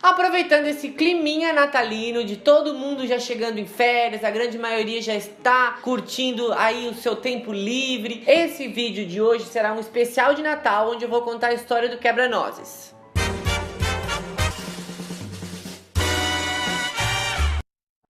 Aproveitando esse climinha natalino de todo mundo já chegando em férias, a grande maioria já está curtindo aí o seu tempo livre. Esse vídeo de hoje será um especial de Natal, onde eu vou contar a história do quebra-nozes.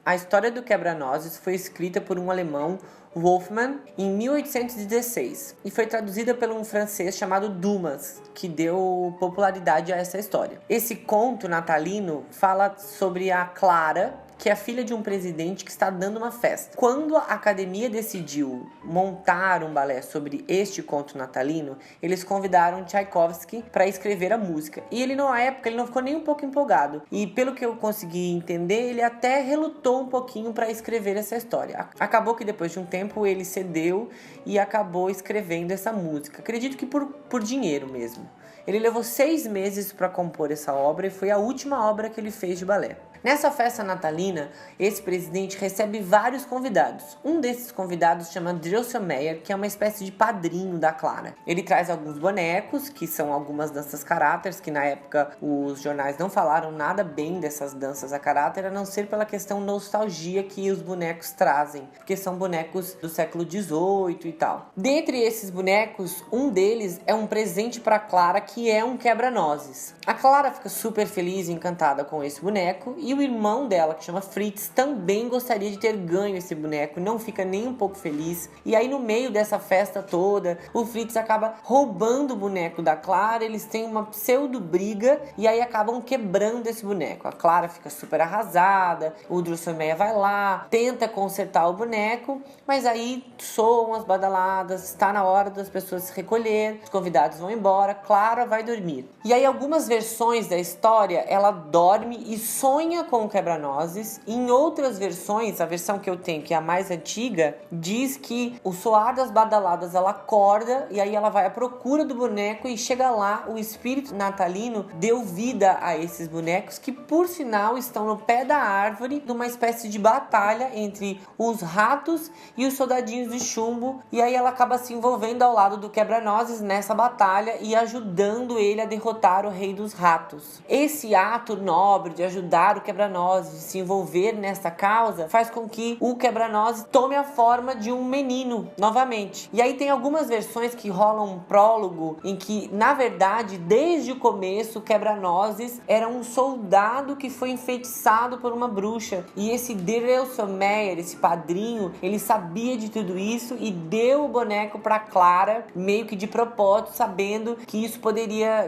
A história do quebra-nozes foi escrita por um alemão, Wolfman, em 1816 e foi traduzida por um francês chamado Dumas, que deu popularidade a essa história. Esse conto natalino fala sobre a Clara, que é a filha de um presidente que está dando uma festa. Quando a academia decidiu montar um balé sobre este conto natalino, eles convidaram Tchaikovsky para escrever a música. E ele, na época, ele não ficou nem um pouco empolgado. E pelo que eu consegui entender, ele até relutou um pouquinho para escrever essa história. Acabou que depois de um tempo ele cedeu e acabou escrevendo essa música. Acredito que por dinheiro mesmo. Ele levou 6 meses para compor essa obra e foi a última obra que ele fez de balé. Nessa festa natalina, esse presidente recebe vários convidados. Um desses convidados chama Drosselmeyer, que é uma espécie de padrinho da Clara. Ele traz alguns bonecos, que são algumas danças caráteres, que na época os jornais não falaram nada bem dessas danças a caráter, a não ser pela questão nostalgia que os bonecos trazem, porque são bonecos do século XVIII e tal. Dentre esses bonecos, um deles é um presente para Clara, que é um quebra-nozes. A Clara fica super feliz e encantada com esse boneco, e o irmão dela, que chama Fritz, também gostaria de ter ganho esse boneco, não fica nem um pouco feliz. E aí no meio dessa festa toda, o Fritz acaba roubando o boneco da Clara, eles têm uma pseudo briga e aí acabam quebrando esse boneco. A Clara fica super arrasada, o Drosselmeyer vai lá, tenta consertar o boneco, mas aí soam as badaladas, está na hora das pessoas se recolher, os convidados vão embora, Clara vai dormir. E aí algumas versões da história, ela dorme e sonha com o quebra-nozes. Em outras versões, a versão que eu tenho, que é a mais antiga, diz que o soar das badaladas ela acorda e aí ela vai à procura do boneco e chega lá, o espírito natalino deu vida a esses bonecos que, por sinal, estão no pé da árvore, numa espécie de batalha entre os ratos e os soldadinhos de chumbo, e aí ela acaba se envolvendo ao lado do quebra-nozes nessa batalha e ajudando ele a derrotar o rei dos ratos. Esse ato nobre de ajudar o quebra-nozes, de se envolver nessa causa, faz com que o quebra-nozes tome a forma de um menino novamente. E aí tem algumas versões que rolam um prólogo em que, na verdade, desde o começo, o quebra-nozes era um soldado que foi enfeitiçado por uma bruxa. E esse Drosselmeyer, esse padrinho, ele sabia de tudo isso e deu o boneco para Clara, meio que de propósito, sabendo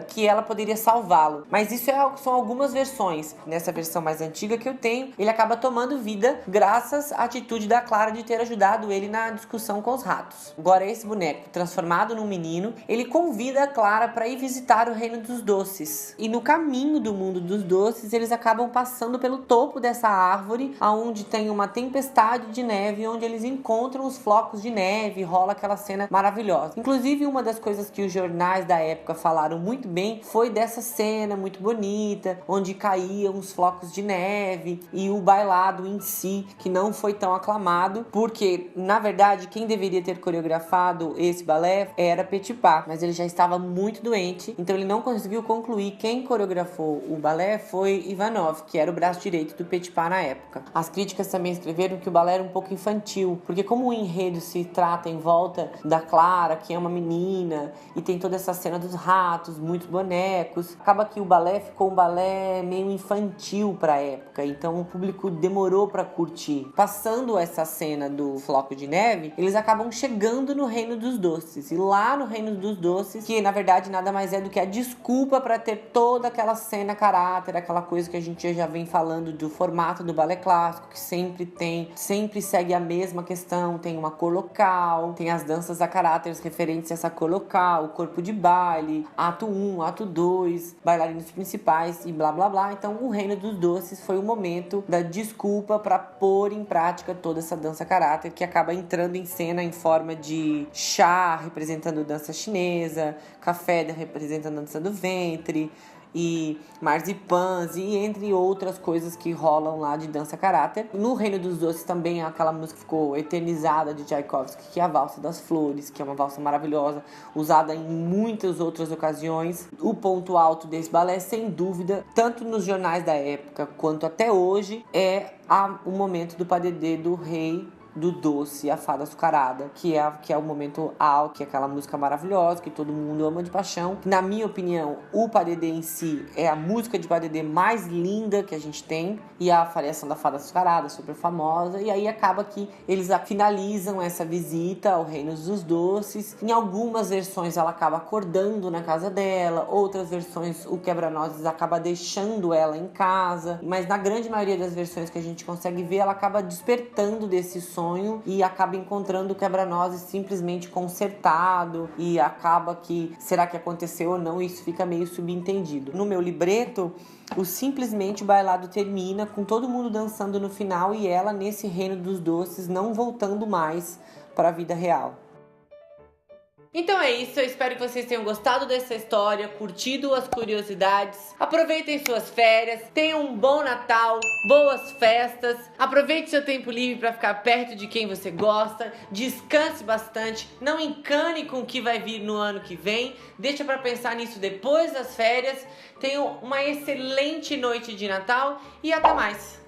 que ela poderia salvá-lo. Mas isso são algumas versões. Nessa versão mais antiga que eu tenho, ele acaba tomando vida graças à atitude da Clara de ter ajudado ele na discussão com os ratos. Agora esse boneco, transformado num menino, ele convida a Clara para ir visitar o Reino dos Doces. E no caminho do mundo dos doces, eles acabam passando pelo topo dessa árvore, onde tem uma tempestade de neve, onde eles encontram os flocos de neve, rola aquela cena maravilhosa. Inclusive, uma das coisas que os jornais da época falaram muito bem foi dessa cena muito bonita, onde caíam os flocos de neve, e o bailado em si, que não foi tão aclamado, porque, na verdade, quem deveria ter coreografado esse balé era Petipa, mas ele já estava muito doente, então ele não conseguiu concluir. Quem coreografou o balé foi Ivanov, que era o braço direito do Petipa na época. As críticas também escreveram que o balé era um pouco infantil, porque como o enredo se trata em volta da Clara, que é uma menina, e tem toda essa cena dos ratos, muitos bonecos, acaba que o balé ficou um balé meio infantil para a época, então o público demorou para curtir. Passando essa cena do floco de neve, eles acabam chegando no Reino dos Doces, e lá no Reino dos Doces, que na verdade nada mais é do que a desculpa para ter toda aquela cena caráter, aquela coisa que a gente já vem falando do formato do balé clássico, que sempre segue a mesma questão, tem uma cor local, tem as danças a caráteres referentes a essa cor local, o corpo de baile, ato 1, ato 2, bailarinos principais e blá blá blá. Então o Reino dos Doces foi o momento da desculpa para pôr em prática toda essa dança caráter, que acaba entrando em cena em forma de chá representando dança chinesa, café representando a dança do ventre, e Marzipan's e entre outras coisas que rolam lá de dança caráter. No Reino dos Doces também aquela música que ficou eternizada de Tchaikovsky, que é a Valsa das Flores, que é uma valsa maravilhosa, usada em muitas outras ocasiões. O ponto alto desse balé, sem dúvida, tanto nos jornais da época quanto até hoje, é o momento do padedê do Rei do Doce, a Fada Açucarada, que é o momento alto, que é aquela música maravilhosa, que todo mundo ama de paixão. Na minha opinião, o padedê em si é a música de padedê mais linda que a gente tem, e a variação da Fada Açucarada, super famosa, e aí acaba que eles finalizam essa visita ao Reino dos Doces. Em algumas versões ela acaba acordando na casa dela, outras versões o Quebra-Nozes acaba deixando ela em casa, mas na grande maioria das versões que a gente consegue ver, ela acaba despertando desse sonho e acaba encontrando o Quebra-Nozes simplesmente consertado, e acaba que, será que aconteceu ou não? Isso fica meio subentendido. No meu libreto, simplesmente o bailado termina com todo mundo dançando no final e ela nesse Reino dos Doces, não voltando mais para a vida real. Então é isso, eu espero que vocês tenham gostado dessa história, curtido as curiosidades. Aproveitem suas férias, tenham um bom Natal, boas festas. Aproveite seu tempo livre para ficar perto de quem você gosta. Descanse bastante, não encane com o que vai vir no ano que vem. Deixa para pensar nisso depois das férias. Tenham uma excelente noite de Natal e até mais!